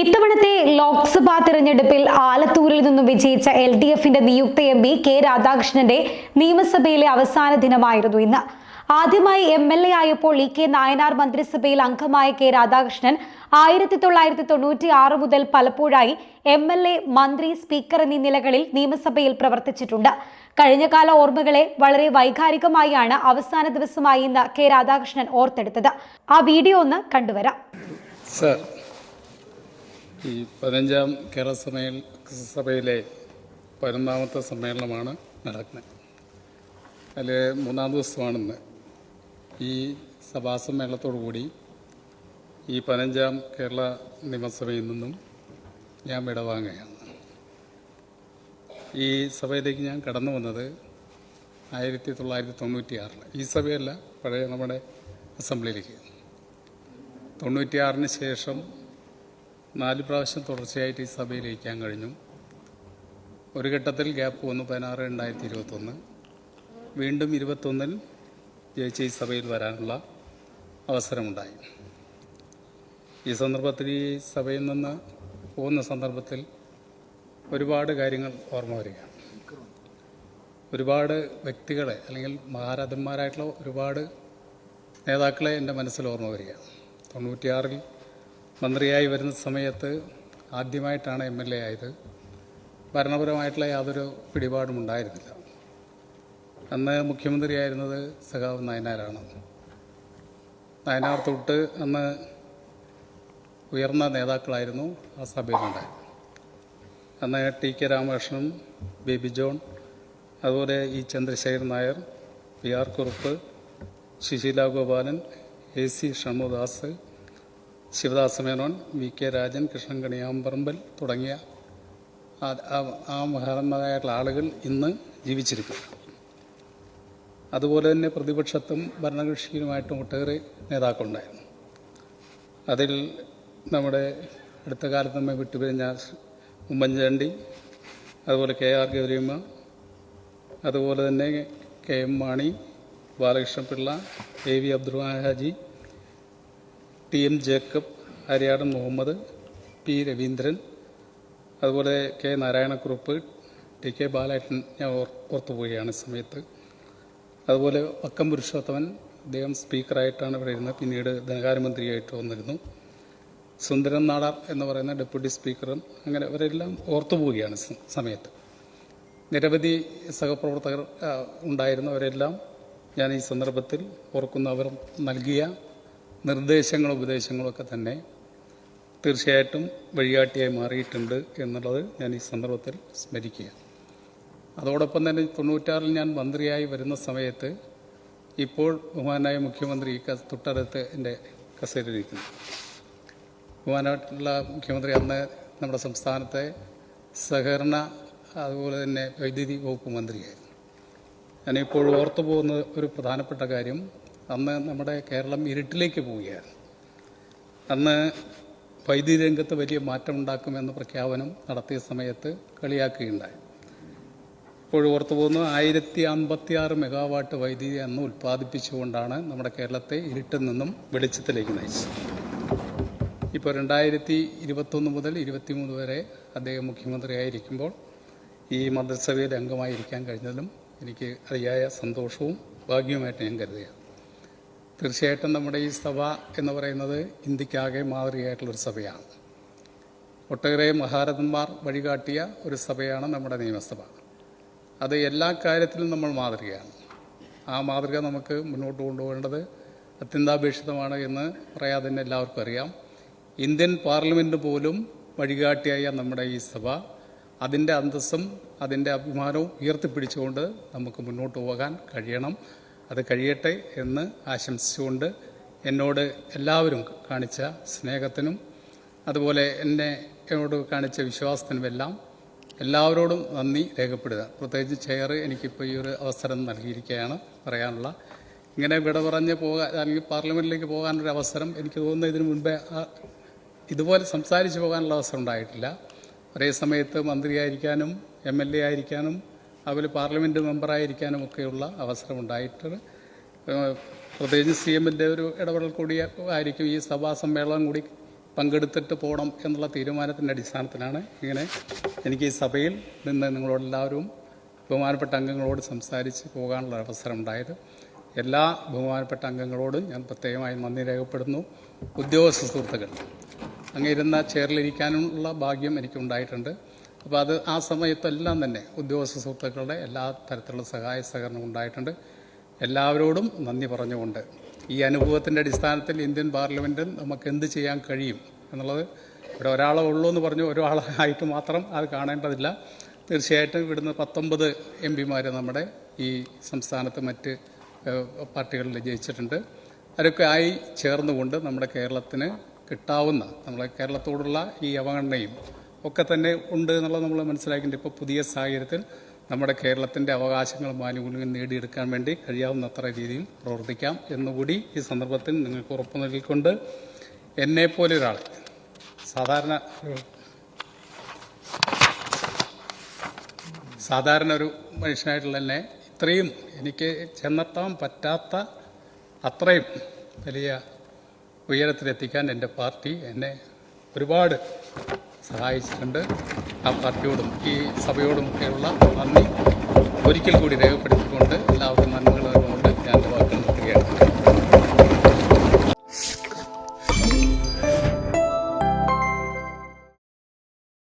ഇത്തവണത്തെ ലോക്സഭാ തെരഞ്ഞെടുപ്പിൽ ആലത്തൂരിൽ നിന്നും വിജയിച്ച LDFന്റെ നിയുക്ത MP കെ രാധാകൃഷ്ണന്റെ നിയമസഭയിലെ അവസാന ദിനമായിരുന്നു ഇന്ന്. ആദ്യമായി MLA ആയപ്പോൾ EK നായനാർ മന്ത്രിസഭയിൽ അംഗമായ കെ രാധാകൃഷ്ണൻ 1996 മുതൽ പലപ്പോഴായി MLA, മന്ത്രി, സ്പീക്കർ എന്നീ നിലകളിൽ നിയമസഭയിൽ പ്രവർത്തിച്ചിട്ടുണ്ട്. കഴിഞ്ഞകാല ഓർമ്മകളെ വളരെ വൈകാരികമായാണ് അവസാന ദിവസമായി ഇന്ന് കെ രാധാകൃഷ്ണൻ ഓർത്തെടുത്തത്. ആ വീഡിയോ ഒന്ന് കണ്ടുവരാം. ഈ 15ാം കേരള സഭയിലെ 11ാമത്തെ സമ്മേളനമാണ് നടക്കുന്നത്. അതിൽ 3-ാം ദിവസമാണെന്ന്. ഈ സഭാസമ്മേളനത്തോടുകൂടി ഈ 15ാം കേരള നിയമസഭയിൽ നിന്നും ഞാൻ വിടവാങ്ങുകയാണ്. ഈ സഭയിലേക്ക് ഞാൻ കടന്നു വന്നത് 1996. ഈ സഭയല്ല, പഴയ നമ്മുടെ അസംബ്ലിയിലേക്ക്. 96-ന് ശേഷം 4 പ്രാവശ്യം തുടർച്ചയായിട്ട് ഈ സഭയിലിരിക്കാൻ കഴിഞ്ഞു. ഒരു ഘട്ടത്തിൽ ഗ്യാപ്പ് വന്നു. 16-2021, വീണ്ടും 21-ൽ ജയിച്ച് ഈ സഭയിൽ വരാനുള്ള അവസരമുണ്ടായി. ഈ സന്ദർഭത്തിൽ ഈ സഭയിൽ നിന്ന് പോകുന്ന സന്ദർഭത്തിൽ ഒരുപാട് കാര്യങ്ങൾ ഓർമ്മ വരികയാണ്. ഒരുപാട് വ്യക്തികളെ, അല്ലെങ്കിൽ മഹാരഥന്മാരായിട്ടുള്ള ഒരുപാട് നേതാക്കളെ എൻ്റെ മനസ്സിൽ ഓർമ്മ വരികയാണ്. 96-ൽ മന്ത്രിയായി വരുന്ന സമയത്ത് ആദ്യമായിട്ടാണ് MLA ആയത്. ഭരണപരമായിട്ടുള്ള യാതൊരു പിടിപാടും ഉണ്ടായിരുന്നില്ല. അന്ന് മുഖ്യമന്ത്രിയായിരുന്നത് സഖാവ് നായനാരാണ്. നായനാർ തൊട്ട് അന്ന് ഉയർന്ന നേതാക്കളായിരുന്നു ആ സഭയിലുണ്ടായത്. അന്ന് TK രാമകൃഷ്ണൻ, ബേബി ജോൺ, അതുപോലെ E Chandrasekharan Nair, PR Kurup, Susheela Gopalan, AC Shanmughadas, Sivadasa Menon, VK Rajan, Krishnan Kaniyamparambil തുടങ്ങിയ ആ മഹാന്മാരായിട്ടുള്ള ആളുകൾ ഇന്ന് ജീവിച്ചിരിക്കുന്നു. അതുപോലെ തന്നെ പ്രതിപക്ഷത്തും ഭരണകക്ഷിയുമായിട്ടും ഒട്ടേറെ നേതാക്കളുണ്ടായിരുന്നു. അതിൽ നമ്മുടെ അടുത്ത കാലത്ത് നമ്മെ വിട്ടുപിരിഞ്ഞ ഉമ്മൻചാണ്ടി, അതുപോലെ KR ഗൗരിയമ്മ, അതുപോലെ തന്നെ KM Mani, Balakrishna Pillai, AV Abdurahman Haji, TM Jacob, Aryadan Muhammad, P Raveendran, അതുപോലെ K നാരായണക്കുറുപ്പ്, TK ബാലേട്ടൻ, ഞാൻ ഓർത്തുപോവുകയാണ് സമയത്ത്. അതുപോലെ വക്കം പുരുഷോത്തമൻ, അദ്ദേഹം സ്പീക്കറായിട്ടാണ് ഇവിടെ ഇരുന്നത്. പിന്നീട് ധനകാര്യമന്ത്രിയായിട്ട് വന്നിരുന്നു. സുന്ദരൻ നാടാർ എന്ന് പറയുന്ന ഡെപ്യൂട്ടി സ്പീക്കറും. അങ്ങനെ അവരെല്ലാം ഓർത്തുപോവുകയാണ് സമയത്ത്. നിരവധി സഹപ്രവർത്തകർ ഉണ്ടായിരുന്നു. അവരെല്ലാം ഞാൻ ഈ സന്ദർഭത്തിൽ ഓർക്കുന്ന. അവർ നൽകിയ നിർദ്ദേശങ്ങളും ഉപദേശങ്ങളൊക്കെ തന്നെ തീർച്ചയായിട്ടും വഴികാട്ടിയായി മാറിയിട്ടുണ്ട് എന്നുള്ളത് ഞാൻ ഈ സന്ദർഭത്തിൽ സ്മരിക്കുക. അതോടൊപ്പം തന്നെ 96-ൽ ഞാൻ മന്ത്രിയായി വരുന്ന സമയത്ത് ഇപ്പോൾ ബഹുമാനായ മുഖ്യമന്ത്രി തൊട്ടടുത്ത് എൻ്റെ കസേരയിലിരിക്കുന്നു. ബഹുമാനായിട്ടുള്ള മുഖ്യമന്ത്രി അന്ന് നമ്മുടെ സംസ്ഥാനത്തെ സഹകരണ, അതുപോലെ തന്നെ വൈദ്യുതി വകുപ്പ് മന്ത്രിയായിരുന്നു. ഞാനിപ്പോൾ ഓർത്തു പോകുന്ന ഒരു പ്രധാനപ്പെട്ട കാര്യം, അന്ന് നമ്മുടെ കേരളം ഇരുട്ടിലേക്ക് പോവുകയാണ്. അന്ന് വൈദ്യുതി രംഗത്ത് വലിയ മാറ്റമുണ്ടാക്കുമെന്ന പ്രഖ്യാപനം നടത്തിയ സമയത്ത് കളിയാക്കുകയുണ്ടായി. ഇപ്പോൾ ഓർത്തു പോകുന്നു, 1056 മെഗാവാട്ട് വൈദ്യുതി അന്ന് ഉൽപ്പാദിപ്പിച്ചുകൊണ്ടാണ് നമ്മുടെ കേരളത്തെ ഇരുട്ടിൽ നിന്നും വെളിച്ചത്തിലേക്ക് നയിച്ചത്. ഇപ്പോൾ 2021 മുതൽ 23 വരെ അദ്ദേഹം മുഖ്യമന്ത്രിയായിരിക്കുമ്പോൾ ഈ മന്ത്രിസഭയിൽ അംഗമായിരിക്കാൻ കഴിഞ്ഞതിലും എനിക്ക് അതിയായ സന്തോഷവും ഭാഗ്യവുമായിട്ട് ഞാൻ കരുതുകയാണ്. തീർച്ചയായിട്ടും നമ്മുടെ ഈ സഭ എന്ന് പറയുന്നത് ഇന്ത്യക്കാകെ മാതൃകയായിട്ടുള്ളൊരു സഭയാണ്. ഒട്ടേറെ മഹാരഥന്മാർ വഴികാട്ടിയ ഒരു സഭയാണ് നമ്മുടെ നിയമസഭ. അത് എല്ലാ കാര്യത്തിലും നമ്മൾ മാതൃകയാണ്. ആ മാതൃക നമുക്ക് മുന്നോട്ട് കൊണ്ടുപോകേണ്ടത് അത്യന്താപേക്ഷിതമാണ് എന്ന് പറയാതെ തന്നെ എല്ലാവർക്കും അറിയാം. ഇന്ത്യൻ പാർലമെൻറ്റ് പോലും വഴികാട്ടിയായ നമ്മുടെ ഈ സഭ അതിൻ്റെ അന്തസ്സും അതിൻ്റെ അഭിമാനവും ഉയർത്തിപ്പിടിച്ചുകൊണ്ട് നമുക്ക് മുന്നോട്ട് പോകാൻ കഴിയണം. അത് കഴിയട്ടെ എന്ന് ആശംസിച്ചുകൊണ്ട് എന്നോട് എല്ലാവരും കാണിച്ച സ്നേഹത്തിനും അതുപോലെ എന്നോട് കാണിച്ച വിശ്വാസത്തിനുമെല്ലാം എല്ലാവരോടും നന്ദി രേഖപ്പെടുക. പ്രത്യേകിച്ച് ചെയർ എനിക്കിപ്പോൾ ഈ ഒരു അവസരം നൽകിയിരിക്കുകയാണ് പറയാനുള്ള. ഇങ്ങനെ വിട പറഞ്ഞ് പോകാൻ, അല്ലെങ്കിൽ പാർലമെൻറ്റിലേക്ക് പോകാനൊരു അവസരം എനിക്ക് തോന്നുന്നു ഇതിനു മുൻപേ ഇതുപോലെ സംസാരിച്ച് പോകാനുള്ള അവസരം ഉണ്ടായിട്ടില്ല. ഒരേ സമയത്ത് മന്ത്രിയായിരിക്കാനും MLA ആയിരിക്കാനും അതുപോലെ പാർലമെൻറ്റ് മെമ്പറായിരിക്കാനും ഒക്കെയുള്ള അവസരമുണ്ടായിട്ട് പ്രത്യേകിച്ച് CM-ൻ്റെ ഒരു ഇടപെടൽ കൂടി ആയിരിക്കും ഈ സഭാ സമ്മേളനം കൂടി പങ്കെടുത്തിട്ട് പോകണം എന്നുള്ള തീരുമാനത്തിൻ്റെ അടിസ്ഥാനത്തിലാണ് ഇങ്ങനെ എനിക്ക് ഈ സഭയിൽ നിന്ന് നിങ്ങളോടെല്ലാവരും ബഹുമാനപ്പെട്ട അംഗങ്ങളോട് സംസാരിച്ച് പോകാനുള്ള അവസരം ഉണ്ടായത്. എല്ലാ ബഹുമാനപ്പെട്ട അംഗങ്ങളോടും ഞാൻ പ്രത്യേകമായി നന്ദി രേഖപ്പെടുന്നു. ഉദ്യോഗസ്ഥ സുഹൃത്തുക്കൾ, അങ്ങയിരുന്ന ചെയറിലിരിക്കാനുള്ള ഭാഗ്യം എനിക്കുണ്ടായിട്ടുണ്ട്. അപ്പോൾ അത് ആ സമയത്തെല്ലാം തന്നെ ഉദ്യോഗസ്ഥ സുഹൃത്തുക്കളുടെ എല്ലാ തരത്തിലുള്ള സഹായ സഹകരണം ഉണ്ടായിട്ടുണ്ട്. എല്ലാവരോടും നന്ദി പറഞ്ഞുകൊണ്ട് ഈ അനുഭവത്തിൻ്റെ അടിസ്ഥാനത്തിൽ ഇന്ത്യൻ പാർലമെൻറ്റിൽ നമുക്ക് എന്ത് ചെയ്യാൻ കഴിയും എന്നുള്ളത് ഇവിടെ ഒരാളെ ഉള്ളൂ എന്ന് പറഞ്ഞു ഒരാളായിട്ട് മാത്രം അത് കാണേണ്ടതില്ല. തീർച്ചയായിട്ടും ഇവിടുന്ന് 19 എംപിമാർ നമ്മുടെ ഈ സംസ്ഥാനത്ത് മറ്റ് പാർട്ടികളിൽ ജയിച്ചിട്ടുണ്ട്. അവരൊക്കെ ആയി ചേർന്നുകൊണ്ട് നമ്മുടെ കേരളത്തിന് കിട്ടാവുന്ന നമ്മളെ കേരളത്തോടുള്ള ഈ അവഗണനയും ഒക്കെ തന്നെ ഉണ്ട് എന്നുള്ളത് നമ്മൾ മനസ്സിലാക്കിയിട്ടുണ്ട്. ഇപ്പോൾ പുതിയ സാഹചര്യത്തിൽ നമ്മുടെ കേരളത്തിൻ്റെ അവകാശങ്ങളും ആനുകൂല്യങ്ങളും നേടിയെടുക്കാൻ വേണ്ടി കഴിയാവുന്നത്ര രീതിയിൽ പ്രവർത്തിക്കാം എന്നുകൂടി ഈ സന്ദർഭത്തിൽ നിങ്ങൾക്ക് ഉറപ്പു നൽകിക്കൊണ്ട്, എന്നെപ്പോലെ ഒരാൾ സാധാരണ ഒരു മനുഷ്യനായിട്ടുള്ള എന്നെ ഇത്രയും എനിക്ക് ചെന്നെത്താൻ പറ്റാത്ത അത്രയും വലിയ ഉയരത്തിലെത്തിക്കാൻ എൻ്റെ പാർട്ടി എന്നെ ഒരുപാട് സഹായിച്ചിട്ടുണ്ട്. ആ പാർട്ടിയോടും ഈ സഭയോടുമൊക്കെയുള്ള നന്ദി ഒരിക്കൽ കൂടി രേഖപ്പെടുത്തിക്കൊണ്ട് എല്ലാവർക്കും നന്മകൾ